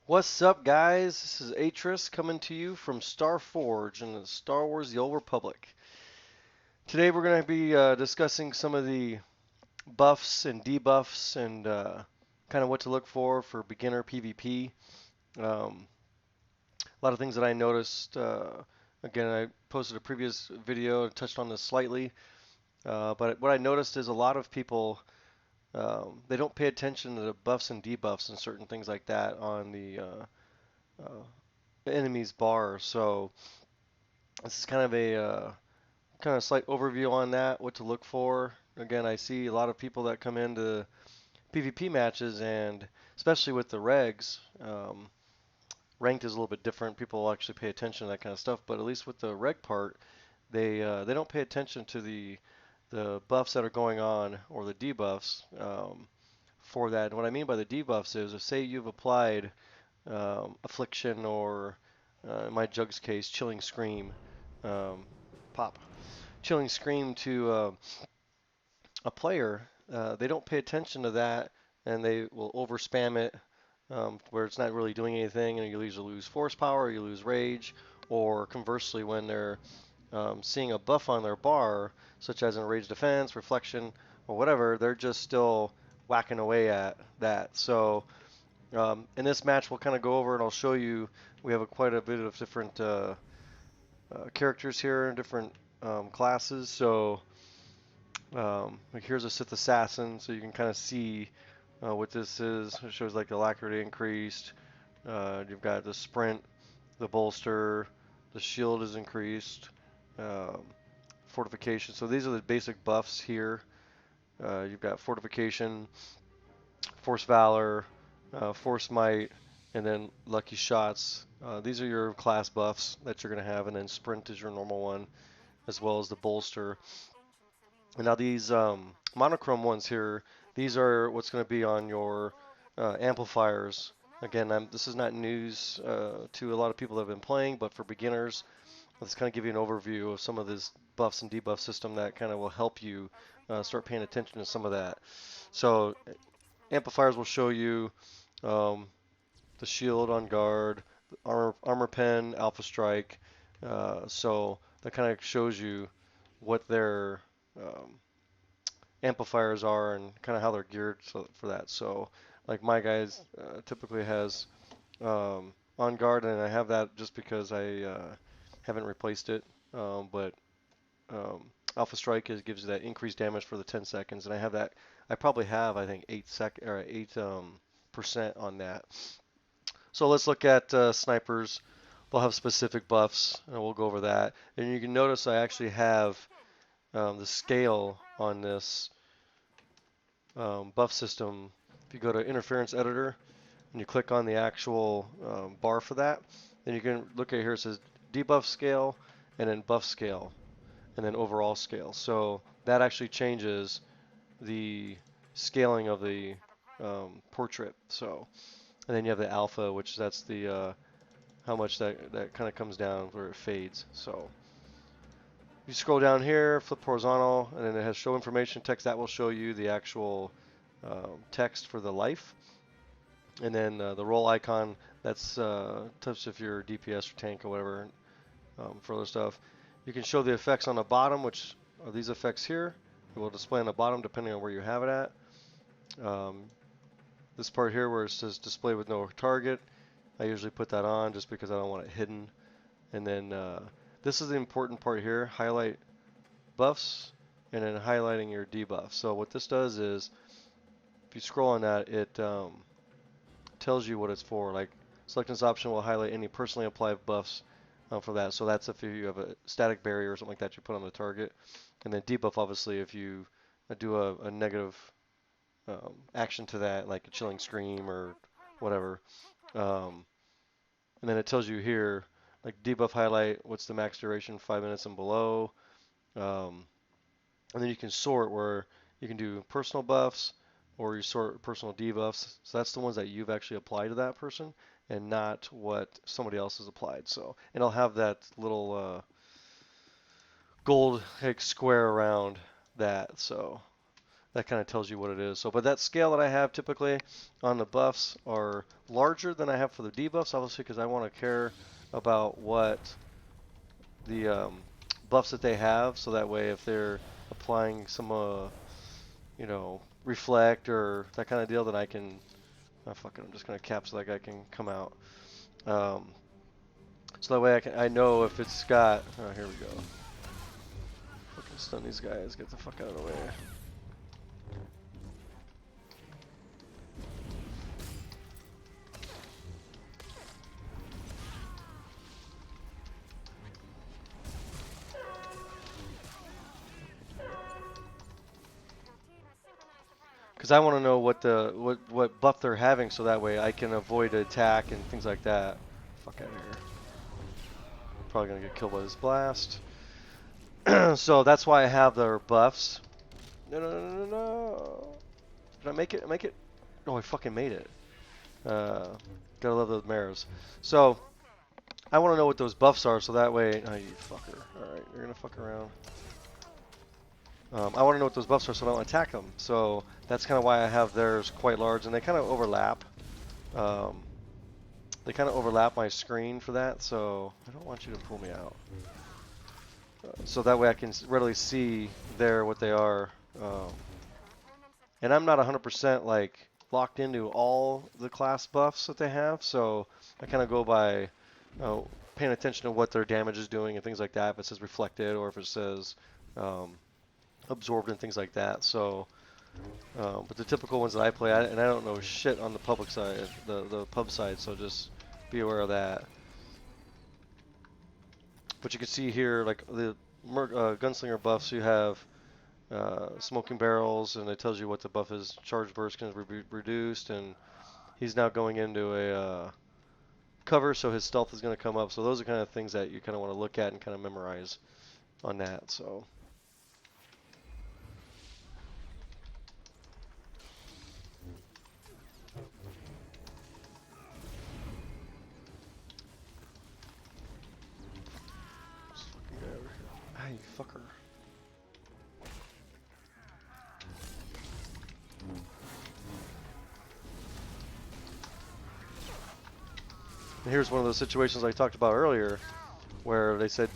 What's up, guys? This is Atris coming to you from Starforge in the Star Wars: The Old Republic. Today we're going to be discussing some of the buffs and debuffs and kind of what to look for beginner PvP. A lot of things that I noticed. Again, I posted a previous video and touched on this slightly, but what I noticed is a lot of people they don't pay attention to the buffs and debuffs and certain things like that on the enemy's bar. So this is kind of a slight overview on that, what to look for. Again, I see a lot of people that come into PvP matches, and especially with the regs, ranked is a little bit different. People will actually pay attention to that kind of stuff, but at least with the reg part, they don't pay attention to the buffs that are going on or the debuffs for that. And what I mean by the debuffs is, if say you've applied affliction or in my Jug's case, chilling scream, um, pop. Chilling scream to a player, they don't pay attention to that, and they will over spam it where it's not really doing anything, and you either lose force power, or you lose rage, or conversely, when they're seeing a buff on their bar, such as in rage defense, reflection, or whatever, they're just still whacking away at that. So in this match, we'll kind of go over and I'll show you. We have quite a bit of different characters here and different classes. So like here's a Sith Assassin, so you can kind of see what this is. It shows like the alacrity increased. You've got the sprint, the bolster, the shield is increased, um, fortification. So these are the basic buffs here. You've got fortification, force valor, force might, and then lucky shots. These are your class buffs that you're going to have, and then sprint is your normal one, as well as the bolster. And now these monochrome ones here, these are what's going to be on your amplifiers. Again, this is not news to a lot of people that have been playing, but for beginners, let's kind of give you an overview of some of this buffs and debuff system that kind of will help you start paying attention to some of that. So amplifiers will show you um, the shield on guard, armor pen, alpha strike. So that kind of shows you what their um, amplifiers are and kind of how they're geared for that. So like my guys typically has on guard, and I have that just because I haven't replaced it. But Alpha Strike gives you that increased damage for the 10 seconds, and I have that. I probably have, I think, 8 percent on that. So let's look at snipers. They'll have specific buffs, and we'll go over that. And you can notice I actually have the scale on this buff system. If you go to Interference Editor and you click on the actual bar for that, then you can look at here. It says debuff scale, and then buff scale, and then overall scale. So that actually changes the scaling of the portrait. So, and then you have the alpha, which that's the how much that kind of comes down where it fades. So you scroll down here, flip horizontal, and then it has show information text. That will show you the actual text for the life. And then the roll icon, that's touch if you're DPS or tank or whatever for other stuff. You can show the effects on the bottom, which are these effects here. It will display on the bottom depending on where you have it at. This part here where it says display with no target, I usually put that on just because I don't want it hidden. And then this is the important part here, highlight buffs and then highlighting your debuff. So what this does is, if you scroll on that, it tells you what it's for. Like selecting this option will highlight any personally applied buffs for that. So that's if you have a static barrier or something like that you put on the target. And then debuff, obviously, if you do a negative action to that, like a chilling scream or whatever. And then it tells you here, like debuff highlight, what's the max duration, 5 minutes and below. And then you can sort where you can do personal buffs or you sort personal debuffs. So that's the ones that you've actually applied to that person and not what somebody else has applied. So, and I'll have that little gold square around that. So that kind of tells you what it is. So, but that scale that I have typically on the buffs are larger than I have for the debuffs, obviously, because I want to care about what the buffs that they have, so that way if they're applying some, you know, reflect or that kind of deal, then I can, oh fuck it, I'm just gonna cap so that guy can come out. Um, so that way I know if it's got, oh here we go. Fucking stun these guys, get the fuck out of the way. Because I want to know what buff they're having, so that way I can avoid attack and things like that. Fuck out of here. Probably gonna get killed by this blast. So that's why I have their buffs. No, no, no, no, no. Did I make it? Make it? Oh, I fucking made it. Gotta love those mares. So I want to know what those buffs are, so that way. Oh, you fucker. All right, you're gonna fuck around. I want to know what those buffs are, so I don't attack them. So that's kind of why I have theirs quite large, and they kind of overlap. They kind of overlap my screen for that, so I don't want you to pull me out. So that way I can readily see there what they are. And I'm not 100% like locked into all the class buffs that they have, so I kind of go by paying attention to what their damage is doing and things like that. If it says reflected or if it says absorbed and things like that. So, but the typical ones that I play, and I don't know shit on the public side, the pub side, so just be aware of that. But you can see here, like the gunslinger buffs, you have smoking barrels, and it tells you what the buff is. Charge burst can be reduced, and he's now going into a cover, so his stealth is going to come up. So those are kind of things that you kind of want to look at and kind of memorize on that. So. Ah, you fucker. And here's one of those situations I talked about earlier, where they said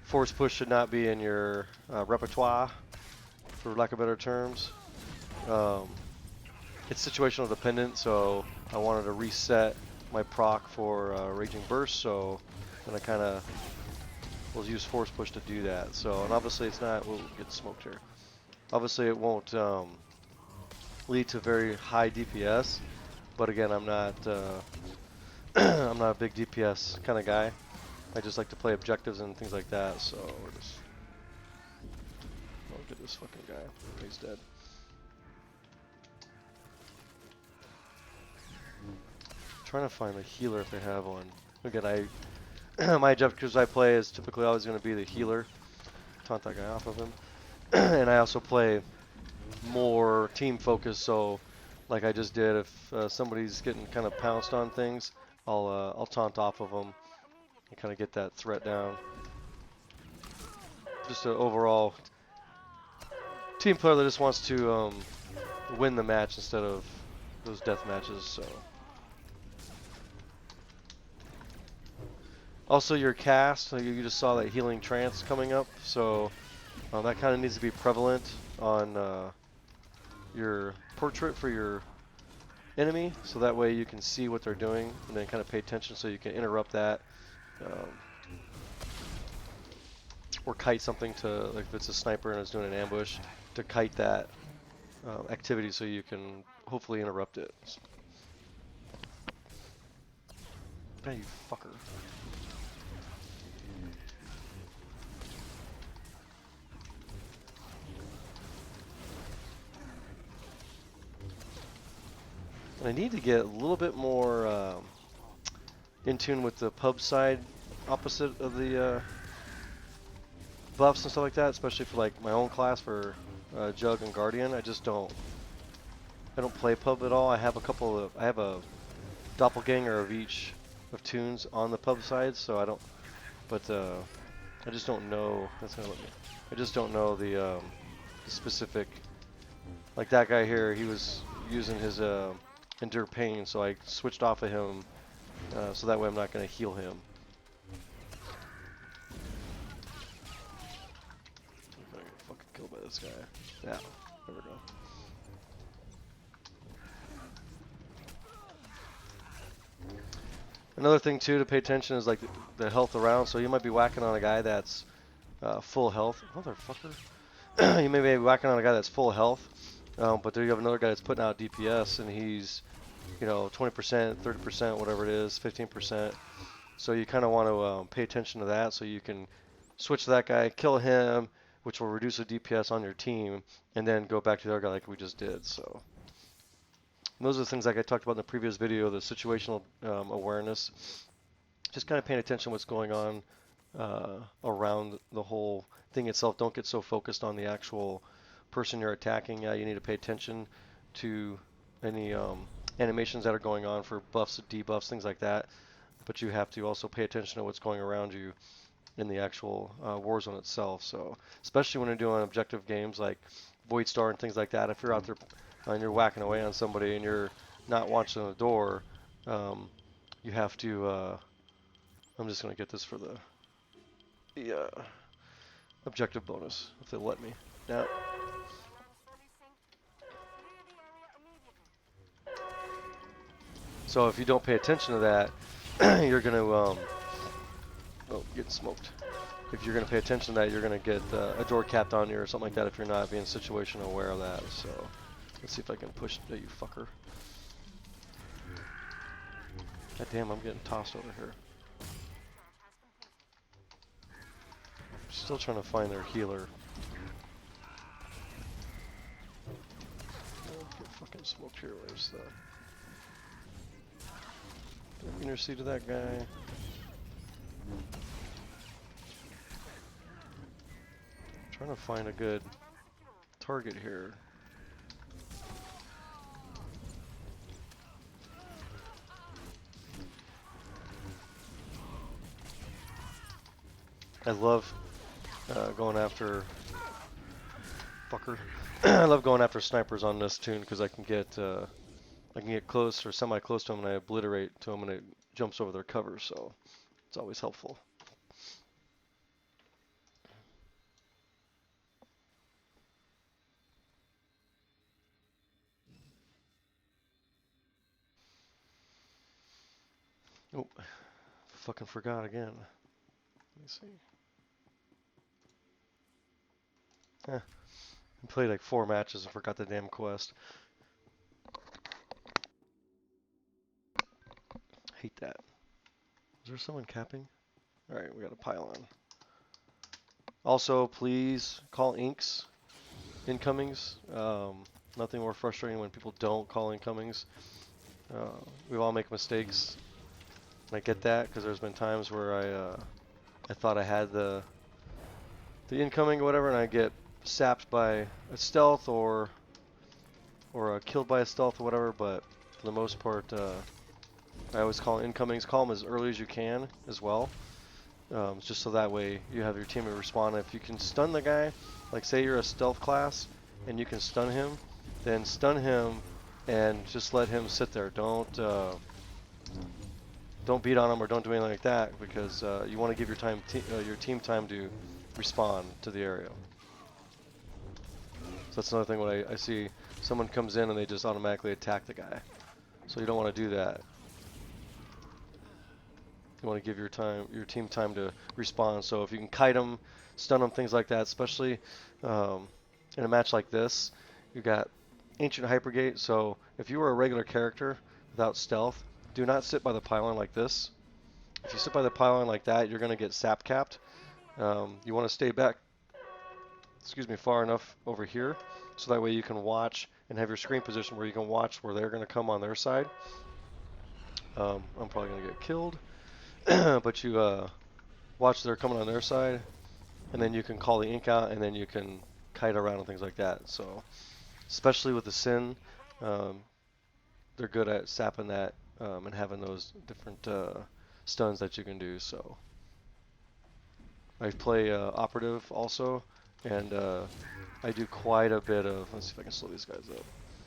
force push should not be in your repertoire, for lack of better terms. It's situational dependent, so I wanted to reset my proc for Raging Burst, so then I kind of will use force push to do that. So, and obviously it's not, we'll get smoked here. Obviously it won't lead to very high DPS, but again, I'm not I'm not a big DPS kind of guy. I just like to play objectives and things like that, so we're just, look at this fucking guy, he's dead. Trying to find the healer if they have one. Again, my objectives I play is typically always going to be the healer. Taunt that guy off of him. And I also play more team focused, so like I just did, if somebody's getting kind of pounced on things, I'll taunt off of them and kind of get that threat down. Just an overall team player that just wants to win the match instead of those death matches. So. Also, your cast, you just saw that healing trance coming up, so that kind of needs to be prevalent on your portrait for your enemy, so that way you can see what they're doing and then kind of pay attention so you can interrupt that. Or kite something to, like if it's a sniper and it's doing an ambush, to kite that activity so you can hopefully interrupt it. Ah, you fucker. I need to get a little bit more in tune with the pub side opposite of the buffs and stuff like that, especially for like my own class for Jug and Guardian. I don't play pub at all. I have a doppelganger of each of tunes on the pub side, so I don't, but I just don't know, that's gonna let me, I just don't know the specific Like that guy here, he was using his endure pain, so I switched off of him so that way I'm not going to heal him. I'm gonna get fucking killed by this guy. Yeah, there we go. Another thing too to pay attention is like the health around. So you might be whacking on a guy that's full health. Motherfucker. You may be whacking on a guy that's full health, but there you have another guy that's putting out DPS and he's, you know, 20%, 30%, whatever it is, 15%. So you kind of want to pay attention to that so you can switch to that guy, kill him, which will reduce the DPS on your team, and then go back to the other guy like we just did. So those are the things like I talked about in the previous video, the situational awareness. Just kind of paying attention to what's going on around the whole thing itself. Don't get so focused on the actual person you're attacking. Yeah, you need to pay attention to any animations that are going on for buffs, debuffs, things like that. But you have to also pay attention to what's going around you in the actual war zone itself. So, especially when you're doing objective games like Void Star and things like that, if you're out there and you're whacking away on somebody and you're not watching the door, you have to. I'm just gonna get this for the objective bonus if they'll let me. Now. So if you don't pay attention to that, you're gonna get smoked. If you're gonna pay attention to that, you're gonna get a door capped on you or something like that if you're not being situational aware of that. So let's see if I can push you fucker. God damn, I'm getting tossed over here. Still trying to find their healer. Get fucking smoked here. Where's the? Intercede to that guy. Trying to find a good target here. I love going after fucker. I love going after snipers on this tune because I can get close or semi-close to them and I obliterate to them and it jumps over their cover, so it's always helpful. Oh, fucking forgot again. Let me see. I played like 4 matches and forgot the damn quest. Hate that. Is there someone capping? Alright, we got a pylon. Also, please call inks incomings. Nothing more frustrating when people don't call incomings. We all make mistakes. I get that because there's been times where I thought I had the incoming or whatever, and I get sapped by a stealth or killed by a stealth or whatever. But for the most part, I always call incomings. Call them as early as you can as well, just so that way you have your teammate respond. If you can stun the guy, like say you're a stealth class and you can stun him, then stun him and just let him sit there. Don't beat on him or don't do anything like that because you want to give your team time to respond to the area. So that's another thing when I see someone comes in and they just automatically attack the guy. So you don't want to do that. You want to give your team time to respond. So if you can kite them, stun them, things like that, especially in a match like this, you got Ancient Hypergate. So if you were a regular character without stealth, do not sit by the pylon like this. If you sit by the pylon like that, you're going to get sap capped. You want to stay back, far enough over here, so that way you can watch and have your screen position where you can watch where they're going to come on their side. I'm probably going to get killed. But you watch they're coming on their side, and then you can call the ink out, and then you can kite around and things like that. So, especially with the Sin, they're good at sapping that and having those different stuns that you can do. So, I play Operative also, and I do quite a bit of. Let's see if I can slow these guys up.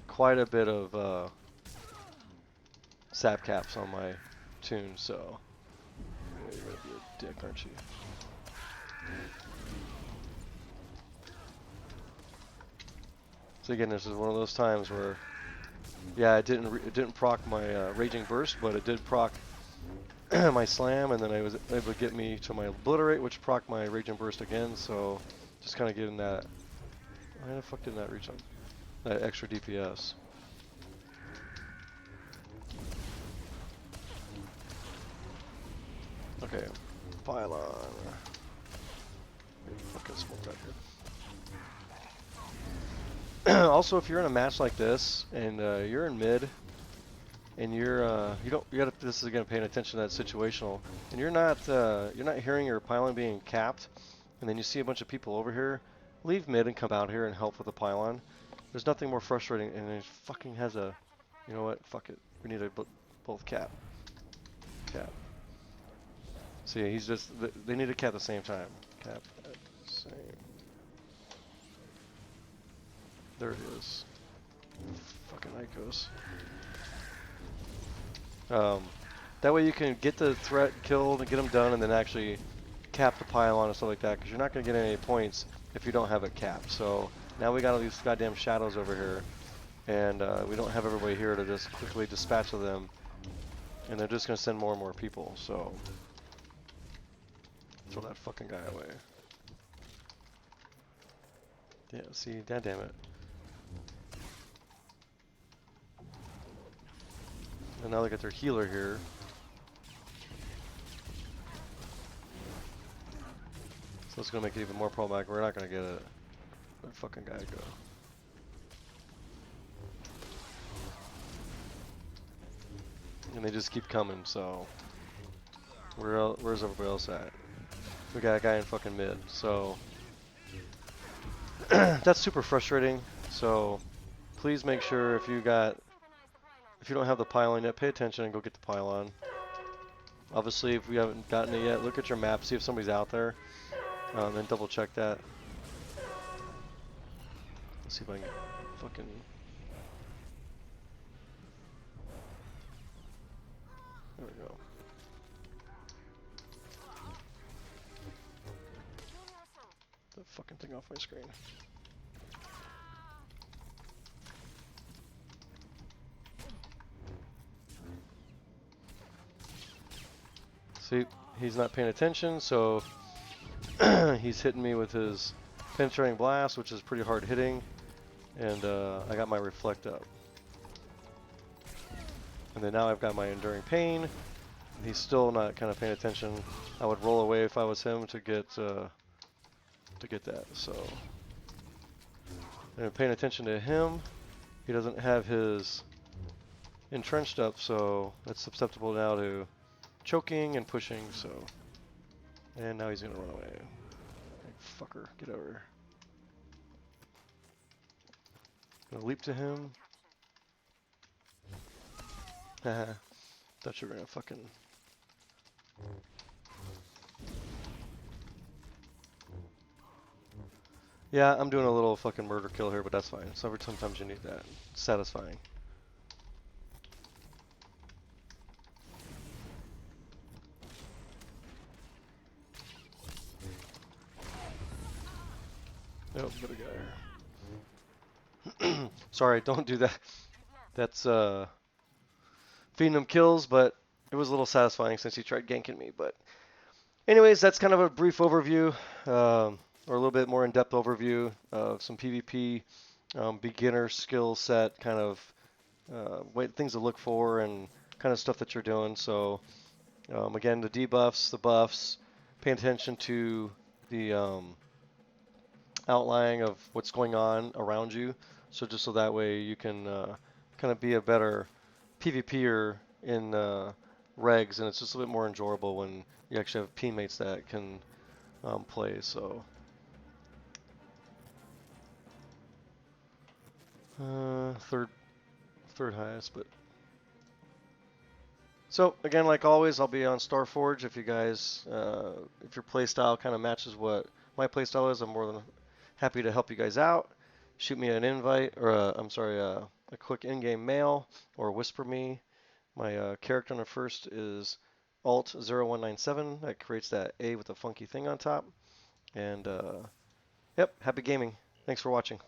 Quite a bit of sap caps on my tune, so yeah, you're gonna be a dick, aren't you? So again, this is one of those times where, yeah, it didn't proc my raging burst, but it did proc my slam, and then I was able to get me to my obliterate, which proc my raging burst again. So just kind of getting that. Why the fuck didn't that reach on that extra DPS? Okay, pylon. Fucking smoke that here. Also, if you're in a match like this and you're in mid and you gotta, this is again paying attention to that situational, and you're not hearing your pylon being capped, and then you see a bunch of people over here, leave mid and come out here and help with the pylon. There's nothing more frustrating, and it fucking has a, you know what? Fuck it. We need to both cap. Cap. So yeah, he's just, they need to cap at the same time. Cap at the same. There it is. Fucking Icos. That way you can get the threat killed and get them done, and then actually cap the pylon and stuff like that, because you're not going to get any points if you don't have it capped. So now we got all these goddamn shadows over here, and we don't have everybody here to just quickly dispatch of them, and they're just going to send more and more people. So throw that fucking guy away. Yeah, see, damn it. And now they got their healer here. So it's going to make it even more problematic. We're not going to get it. Where'd the fucking guy go? And they just keep coming, so where's everybody else at? We got a guy in fucking mid, so that's super frustrating. So please make sure if you don't have the pylon yet, pay attention and go get the pylon. Obviously, if we haven't gotten it yet, look at your map, see if somebody's out there, and double check that. Let's see if I can fucking. There we go. The fucking thing off my screen. See, he's not paying attention, so he's hitting me with his penetrating blast, which is pretty hard hitting, and I got my reflect up. And then now I've got my enduring pain. He's still not kind of paying attention. I would roll away if I was him to get that. So, and paying attention to him, he doesn't have his entrenched up, so that's susceptible now to choking and pushing. So, and now he's gonna run away. Hey, fucker, get over. Gonna leap to him. Haha. Thought you were gonna fucking. Yeah, I'm doing a little fucking murder kill here, but that's fine. Sometimes you need that. It's satisfying. Nope, got a guy here. Sorry, don't do that. That's feeding him kills, but it was a little satisfying since he tried ganking me. But anyways, that's kind of a brief overview, or a little bit more in-depth overview of some PvP beginner skill set, kind of things to look for and kind of stuff that you're doing. So again, the debuffs, the buffs, paying attention to the outlining of what's going on around you. So just so that way you can kind of be a better PvPer in regs, and it's just a bit more enjoyable when you actually have teammates that can play. So third highest, but so again, like always, I'll be on Starforge if you guys if your playstyle kind of matches what my playstyle is. I'm more than Happy to help you guys out. Shoot me an invite, or I'm sorry, a quick in-game mail, or whisper me. My character on the first is Alt0197. That creates that A with a funky thing on top. And yep, happy gaming. Thanks for watching.